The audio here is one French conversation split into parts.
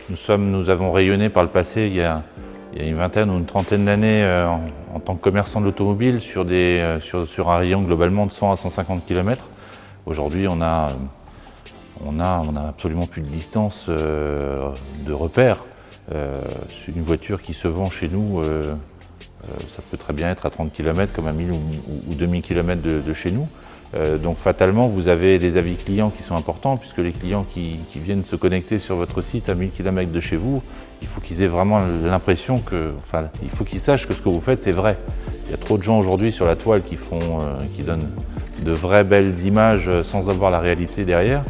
Nous avons rayonné par le passé il y a une vingtaine ou une trentaine d'années en tant que commerçant de l'automobile sur un rayon globalement de 100 à 150 km. Aujourd'hui, on a absolument plus de distance de repère. Une voiture qui se vend chez nous, ça peut très bien être à 30 km comme à 1000 ou 2000 km de chez nous. Donc fatalement, vous avez des avis clients qui sont importants, puisque les clients qui viennent se connecter sur votre site à 1000 km de chez vous, il faut qu'ils aient vraiment l'impression il faut qu'ils sachent que ce que vous faites, c'est vrai. Il y a trop de gens aujourd'hui sur la toile qui donnent de vraies belles images sans avoir la réalité derrière.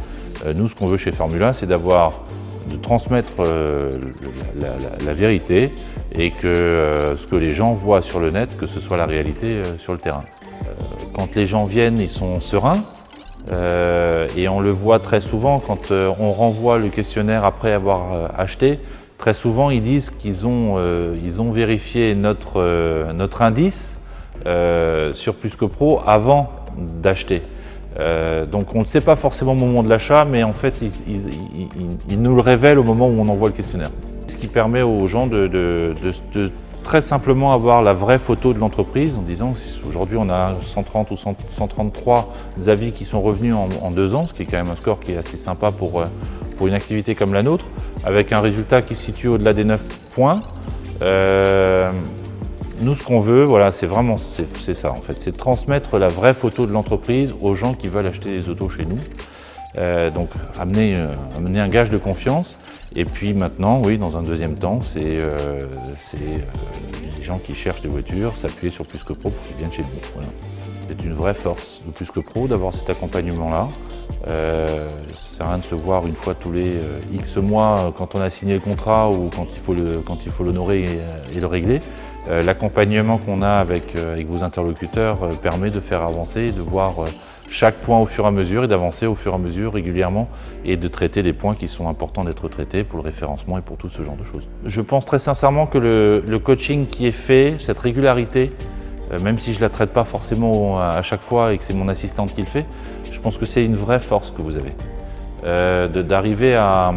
Nous, ce qu'on veut chez Formula, c'est de transmettre la vérité et que ce que les gens voient sur le net, que ce soit la réalité sur le terrain. Quand les gens viennent, ils sont sereins et on le voit très souvent quand on renvoie le questionnaire après avoir acheté. Très souvent, ils disent qu'ils ont vérifié notre indice sur Plus que Pro avant d'acheter. Donc on ne sait pas forcément au moment de l'achat, mais en fait, ils nous le révèlent au moment où on envoie le questionnaire. Ce qui permet aux gens de très simplement avoir la vraie photo de l'entreprise en disant qu'aujourd'hui on a 130 ou 133 avis qui sont revenus en 2 ans, ce qui est quand même un score qui est assez sympa pour une activité comme la nôtre, avec un résultat qui se situe au-delà des 9 points. Nous, ce qu'on veut, voilà, c'est ça en fait, c'est transmettre la vraie photo de l'entreprise aux gens qui veulent acheter des autos chez nous. Donc amener un gage de confiance. Et puis maintenant, oui, dans un deuxième temps, c'est les gens qui cherchent des voitures, s'appuyer sur Plus que Pro pour qu'ils viennent chez nous. Voilà. C'est une vraie force de Plus que Pro d'avoir cet accompagnement-là. Ça sert à rien de se voir une fois tous les X mois quand on a signé le contrat ou quand il faut l'honorer et le régler. L'accompagnement qu'on a avec vos interlocuteurs permet de faire avancer, de voir chaque point au fur et à mesure et d'avancer au fur et à mesure régulièrement et de traiter les points qui sont importants d'être traités pour le référencement et pour tout ce genre de choses. Je pense très sincèrement que le coaching qui est fait, cette régularité, même si je ne la traite pas forcément à chaque fois et que c'est mon assistante qui le fait, je pense que c'est une vraie force que vous avez. D'arriver à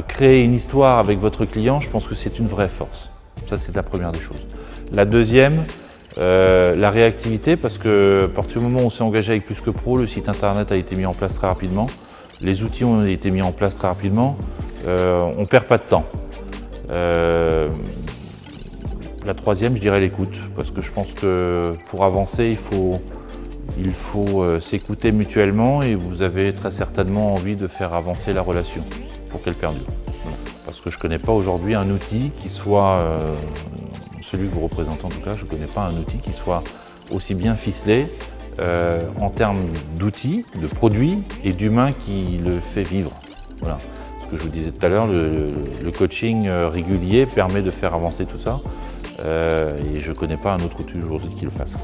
créer une histoire avec votre client, je pense que c'est une vraie force. Ça, c'est la première des choses. La deuxième, la réactivité, parce que à partir du moment où on s'est engagé avec Plus que Pro, le site internet a été mis en place très rapidement, les outils ont été mis en place très rapidement, on ne perd pas de temps. La troisième, je dirais l'écoute, parce que je pense que pour avancer, il faut s'écouter mutuellement et vous avez très certainement envie de faire avancer la relation pour qu'elle perdure. Voilà. Parce que je ne connais pas aujourd'hui un outil qui soit, celui que vous représentez en tout cas, je ne connais pas un outil qui soit aussi bien ficelé en termes d'outils, de produits et d'humains qui le fait vivre. Voilà. Ce que je vous disais tout à l'heure, le coaching régulier permet de faire avancer tout ça et je ne connais pas un autre outil aujourd'hui qui le fasse.